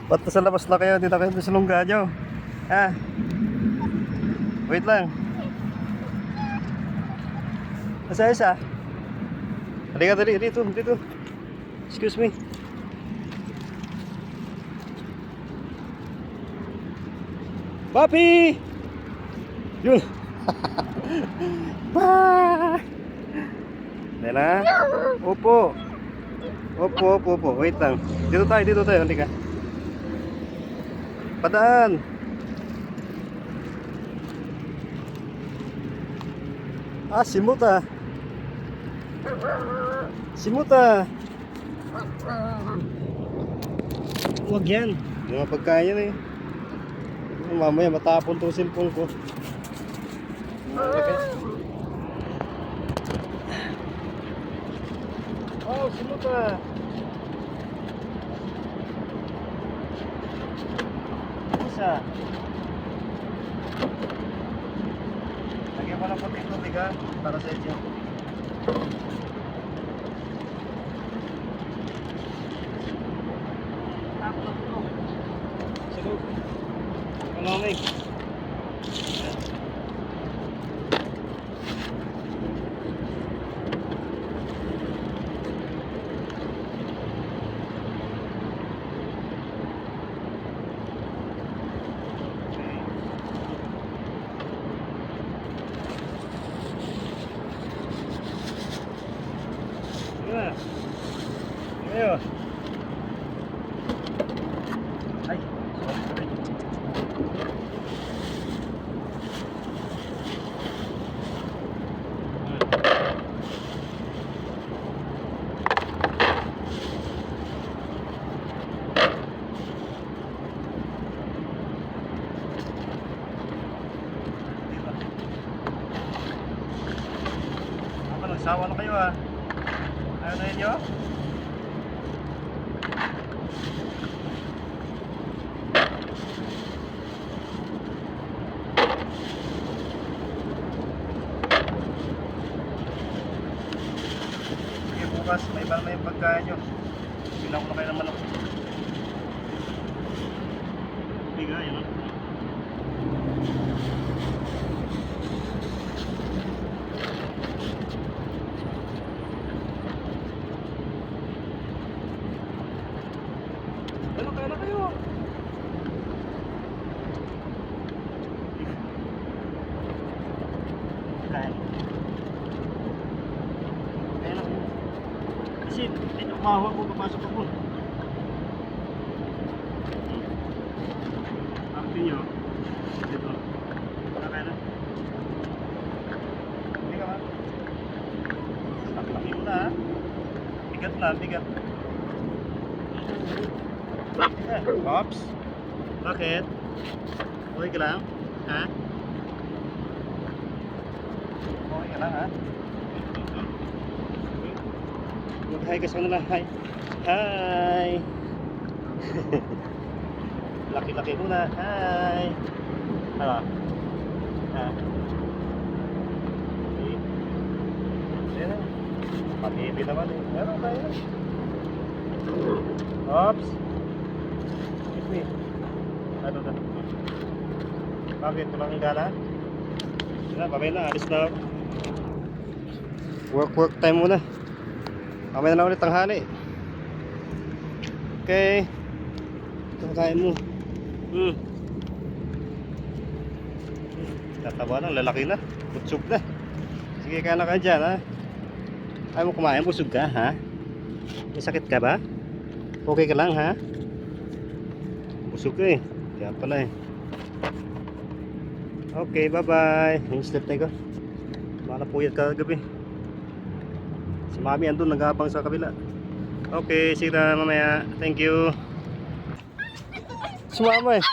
Ba't nasa labas na kayo? Dito kayo sa lungga nyo. Ha? Wait lang. Nasa isa? Halika dali, dito. Excuse me. Papi! Yun. Bye! Dahil na. Opo. Wait lang. Dito tayo. Halika. Padaan. Simuta. Huwag yan. Yung mga pagkain yan eh. Mamaya matapon tong cellphone ko. Simuta. Isa. Lagyan ko ng puting tubig ha, para sa inyo. Salud. Malamig. Ayo. Ay. Nagsawa na kayo ha. Ayaw na inyo? Sige bukas, may iba na yung pagkain nyo. Bilang ko na kayo ng manok. Biga, yun o. Kaya na kayo. Kaya na kayo. Kasi ito kumahawa ko, papasok ako. Akti nyo. Dito. Kaya na. Hindi ka ba? Laki mo na ha. Bigat. Pops? Bakit? Okay ka lang? Ha? Okay ka lang ha? Mag-hi ka sa kanila. Hi! Laki-laki muna. Hi! Ano? Ha? Ayan na. Pag-ibig naman eh. Meron tayo. Pops? Ano na? Bakit? Walang hingala? Babay na, alis na. Work time muna. Mamaya na ulit tanghali. Okay. Ito kain mo. Tataba na, lalaki na. Butsog na. Sige, kaya na ka dyan ha. Ayaw mo kumain, busog ka ha? May sakit ka ba? Okay ka lang ha? Busog ka eh. Kaya pala eh. Okay, bye-bye. Yung sleep na ko. Baka puyat ka gabi. Si mami andun, nag-aabang sa kabila. Okay, see you mamaya. Thank you. Sumama eh.